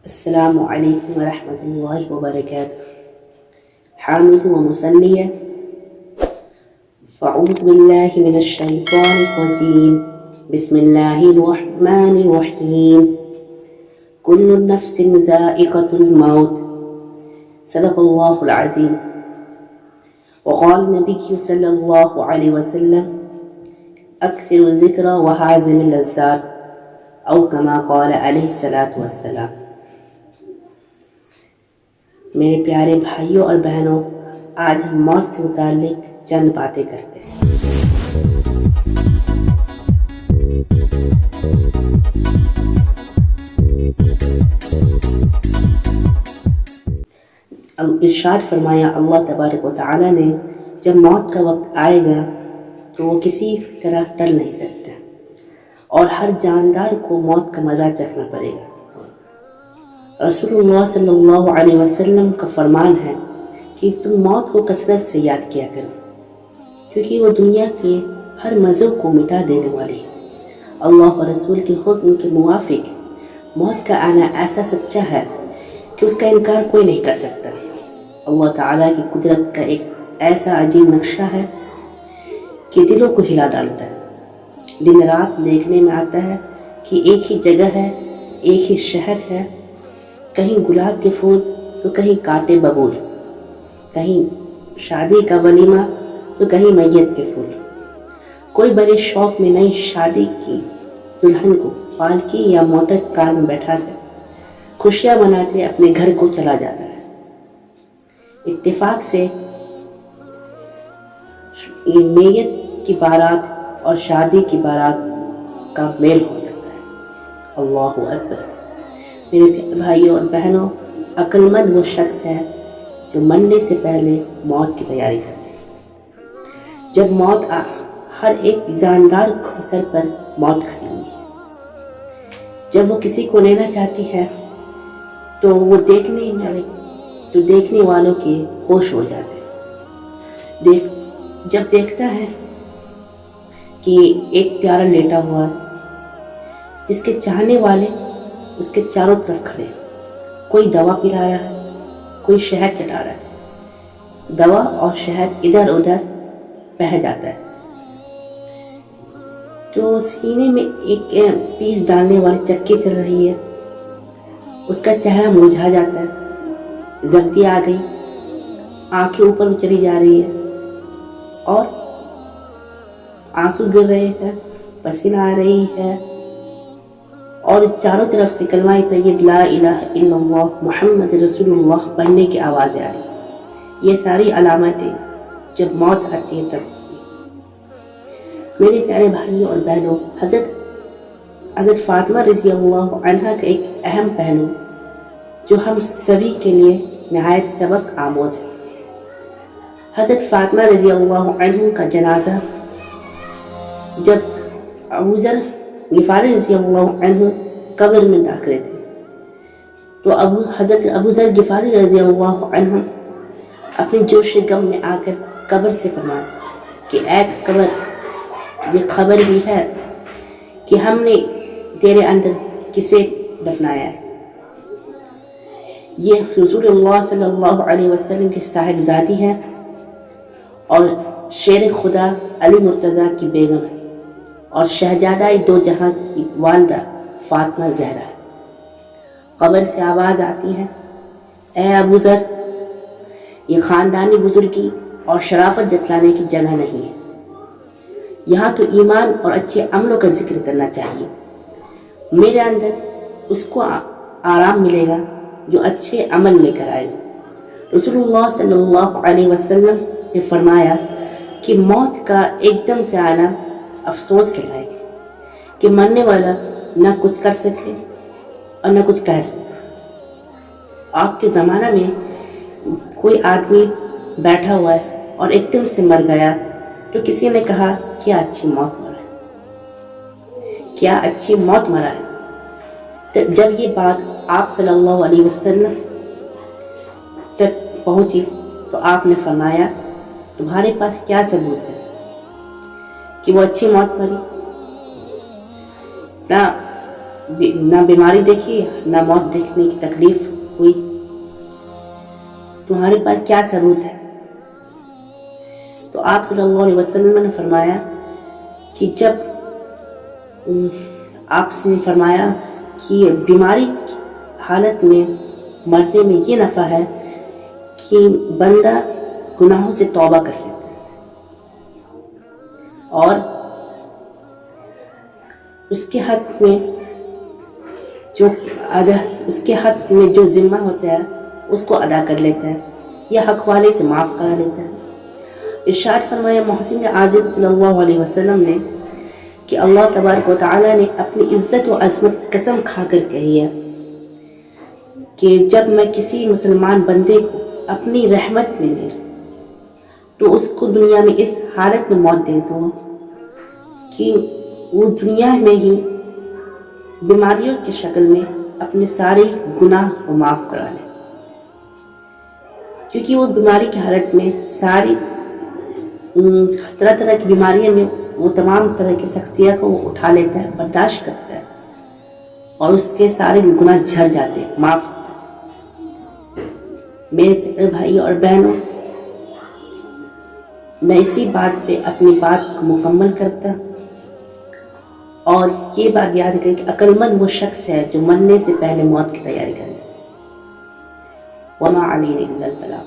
السلام علیکم ورحمۃ اللہ وبرکاتہ. حامد و مسلیہ. فاعوذ باللہ من الشیطان الرجیم. بسم اللہ الرحمن الرحیم. کل نفس ذائقۃ الموت. صدق اللہ العظیم. وقال النبی صلی اللہ علیہ وسلم اکثر الذکر وحازم اللذات او کما قال علیہ الصلاۃ والسلام. میرے پیارے بھائیوں اور بہنوں، آج ہم موت سے متعلق چند باتیں کرتے ہیں. ارشاد فرمایا اللہ تبارک و تعالی نے، جب موت کا وقت آئے گا تو وہ کسی طرح ٹل نہیں سکتا اور ہر جاندار کو موت کا مزہ چکھنا پڑے گا. رسول اللہ صلی اللہ علیہ وسلم کا فرمان ہے کہ تم موت کو کثرت سے یاد کیا کرو، کیونکہ وہ دنیا کے ہر مزوں کو مٹا دینے والی ہے. اللہ اور رسول کے حکم کے موافق موت کا آنا ایسا سچا ہے کہ اس کا انکار کوئی نہیں کر سکتا. اللہ تعالیٰ کی قدرت کا ایک ایسا عجیب نقشہ ہے کہ دلوں کو ہلا ڈالتا ہے. دن رات دیکھنے میں آتا ہے کہ ایک ہی جگہ ہے، ایک ہی شہر ہے، کہیں گلاب کے پھول تو کہیں کانٹے ببول، کہیں شادی کا ولیمہ تو کہیں میت کے پھول. کوئی بڑے شوق میں نئی شادی کی دلہن کو پالکی یا موٹر کار میں بیٹھا کر خوشیاں مناتے اپنے گھر کو چلا جاتا ہے. اتفاق سے میت کی بارات اور شادی کی بارات کا میل ہو جاتا ہے. اللہ اکبر. میرے بھائیوں اور بہنوں، عقل مند وہ شخص ہے جو مرنے سے پہلے موت کی تیاری کرتے ہیں. جب موت ہر ایک جاندار کے سر پر موت کھڑی ہوئی ہے. جب وہ کسی کو لینا چاہتی ہے تو وہ دیکھنے والوں کے ہوش ہو جاتے ہیں. جب دیکھتا ہے کہ ایک پیارا لیٹا ہوا ہے جس کے چاہنے والے اس کے چاروں طرف کھڑے، کوئی دوا پلا رہا ہے، کوئی شہد چٹا رہا ہے. دوا اور شہد ادھر ادھر بہہ جاتا ہے تو سینے میں ایک پیس ڈالنے والی چکی چل رہی ہے. اس کا چہرہ مرجھا جاتا ہے، زردی آ گئی، آنکھیں اوپر چلی جا رہی ہے اور آنسو گر رہے ہیں، پسینہ آ رہی ہے اور اس چاروں طرف سے کلمہ طیب لا الہ الا اللہ محمد رسول اللہ پڑھنے کی آواز آ رہی. یہ ساری علامتیں جب موت آتی ہے تب. میرے پیارے بھائیوں اور بہنوں، حضرت فاطمہ رضی اللہ عنہا کا ایک اہم پہلو جو ہم سبھی کے لیے نہایت سبق آموز ہے. حضرت فاطمہ رضی اللہ عنہ کا جنازہ جب ابو ذر غفاری رضی اللہ عنہ قبر میں داخلے تھے تو حضرت ابو ذر غفاری رضی اللہ عنہ اپنے جوش غم میں آ کر قبر سے فرمایا کہ اے قبر، یہ خبر بھی ہے کہ ہم نے تیرے اندر کسے دفنایا ہے. یہ رسول اللہ صلی اللہ علیہ وسلم کے صاحبزادی ہیں اور شیر خدا علی مرتضیٰ کی بیگم ہے اور شہزادہ دو جہاں کی والدہ فاطمہ زہرا ہے. قبر سے آواز آتی ہے، اے ابو ذر، یہ خاندانی بزرگی اور شرافت جتلانے کی جگہ نہیں ہے. یہاں تو ایمان اور اچھے عملوں کا ذکر کرنا چاہیے. میرے اندر اس کو آرام ملے گا جو اچھے عمل لے کر آئے. رسول اللہ صلی اللہ علیہ وسلم نے فرمایا کہ موت کا ایک دم سے آنا افسوس کے لائق ہے کہ مرنے والا نہ کچھ کر سکے اور نہ کچھ کہہ سکے. آپ کے زمانہ میں کوئی آدمی بیٹھا ہوا ہے اور ایک دم سے مر گیا تو کسی نے کہا کیا اچھی موت مرا ہے، کیا اچھی موت مرا ہے. تو جب یہ بات آپ صلی اللہ علیہ وسلم تک پہنچی تو آپ نے فرمایا تمہارے پاس کیا ثبوت ہے کہ وہ اچھی موت مری؟ نہ نہ بیماری دیکھی نہ موت دیکھنے کی تکلیف ہوئی، تمہارے پاس کیا ثبوت ہے؟ تو آپ صلی اللہ علیہ وسلم نے فرمایا کہ جب آپ سے فرمایا کہ بیماری کی حالت میں مرنے میں یہ نفع ہے کہ بندہ گناہوں سے توبہ کر لیتا ہے اور اس کے حق میں جو ذمہ ہوتا ہے اس کو ادا کر لیتا ہے یا حق والے سے معاف کرا لیتا ہے۔ ارشاد فرمایا محسن اعظم صلی اللہ علیہ وسلم نے کہ اللہ تبارک و تعالیٰ نے اپنی عزت و عظمت کی قسم کھا کر کہی ہے کہ جب میں کسی مسلمان بندے کو اپنی رحمت میں لے تو اس کو دنیا میں اس حالت میں موت دے دوں کہ وہ دنیا میں ہی بیماریوں کی شکل میں اپنے سارے گناہ کو معاف کرا لے، کیونکہ وہ بیماری کی حالت میں ساری طرح طرح کی بیماریوں میں وہ تمام طرح کی سختیاں کو وہ اٹھا لیتا ہے، برداشت کرتا ہے اور اس کے سارے گناہ جھڑ جاتے ہیں، معاف ہو جاتے ہیں۔ میرے بھائی اور بہنوں، میں اسی بات پہ اپنی بات کو مکمل کرتا اور یہ بات یاد رکھیں کہ عقل مند وہ شخص ہے جو مرنے سے پہلے موت کی تیاری کرے۔ وما علینا الا البلاغ۔